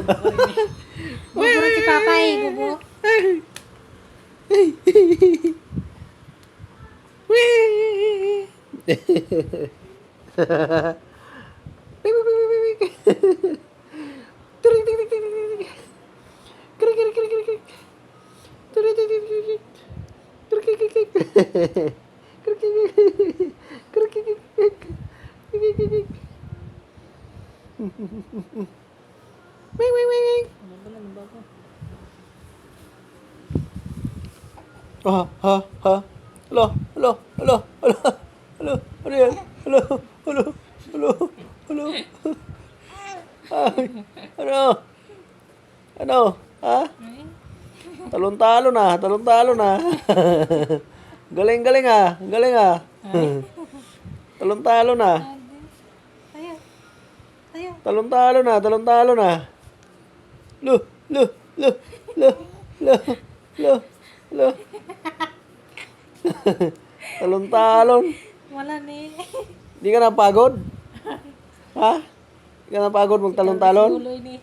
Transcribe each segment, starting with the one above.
Gugulo si Papa eh. Gugu. Ha, ha, ha. Hello, hello, hello, hello, hello, ano yan? Hello, hello, hello, hello. Ay, ano? Ano? Ha? Talon-talo na, talon-talo na. Galing-galing ah, galing ah. Talon-talo na. Tayo. Tayo. Talon-talo na, talon-talo na. Lo, lo, lo, lo, lo, lo, lo. Talon-talon. Wala ni. Di ka napagod? Ha? Di ka napagod magtalon-talon? Tuloy ni.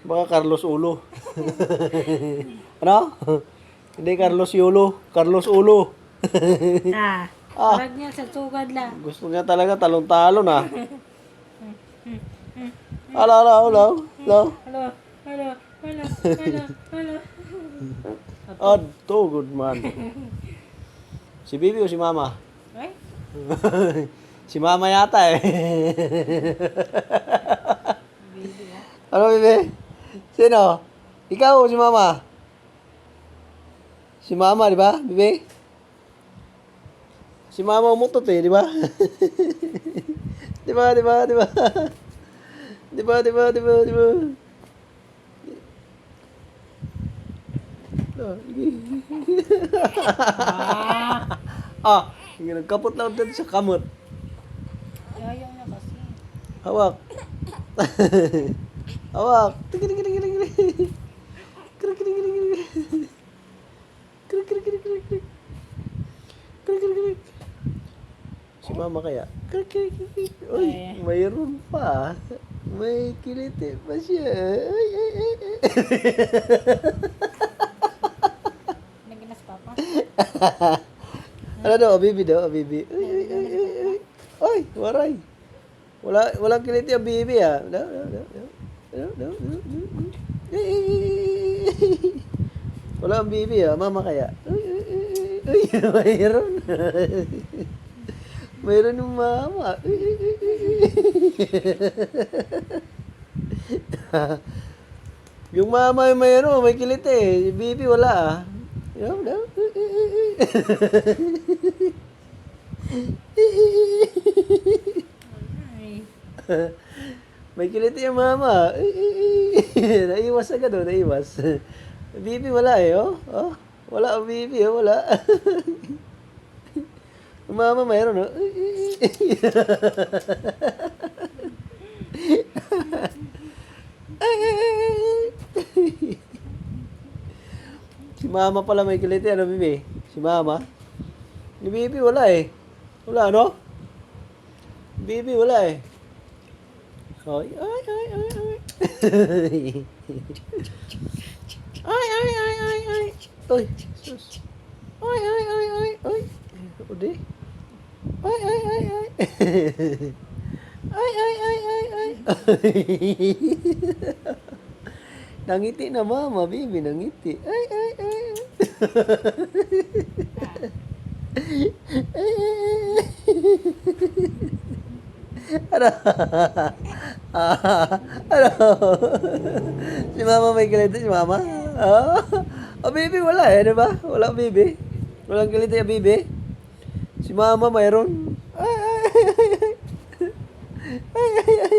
Baka Carlos Ulo. Ano? Hindi Carlos Yulo. Carlos Ulo. Ah. Ah. Parag niya sa sugad lang. Gusto niya talaga talon-talon ah. Alo, alo, alo. Alo. Hello. Hello. Hello. Hello. Hello. Adto, good man. Si Bibi o si Mama? Ay? Si Mama yata eh. Baby ah. Ano, Bibi? Sino? Ikaw o si Mama? Si Mama, di ba, Bibi? Si Mama umutot eh, di ba? Di ba, di ba, di ba? Di ba, di ba, di ba, di ba? Ah, nagkapot lang dito sa kamot. Ayaw na kasi. Hawak. Hawak. Tigi, tigi, tigi, tigi. Krik, krik, krik, krik. Krik, krik, krik, krik, krik. Krik, krik, krik. Si Mama kaya? Krik, krik, krik, krik. Uy, mayroon pa. May kiliti pa siya. Ay, ay, ay, ay. Naginas Papa. Ano daw, Bibi daw, Bibi. Uy, uy, uy, uy, uy. Uy, waray. Walang kiliti ang Bibi ah. No, no, no, no. No, no, no, no. Ay, ay, ay, ay. Wala ang Bibi ah, Mama kaya. Uy, uy, uy, uy. Uy, mayroon. Mayroon yung Mama. Uy, uy, uy, uy, uy. Yung Mama yung mayroon, may kiliti. Yung Bibi wala ah. No, no. Ay. May kiliti yung Mama. Naiwas agad oh, naiwas. Bibi wala eh, oh. Oh, wala ang Bibi, oh, wala. Yung Mama mayroon, oh. Si Mama pala may kiliti, ano Bibi? Si Mama? Ni Bibi wala eh. Wala, ano? Bibi wala eh. Ay, ay, ay, ay, ay. Ay, ay, ay, ay, ay. Uy, sus. Ay, ay, ay, ay, ay. Udi. Ay, ay, ay, ay. Ay, ay, ay, ay, ay. Nangiti na Mama, Bibi, nangiti. Ay, ay, ay. Ay, ay, ay. Ano? Ano? Si Mama may kiliti, si Mama? Oh, Bibi wala eh, di ba? Wala Bibi. Walang kiliti ang Bibi. Si Mama mayroon. Ay, ay, ay, ay. Ay, ay, ay.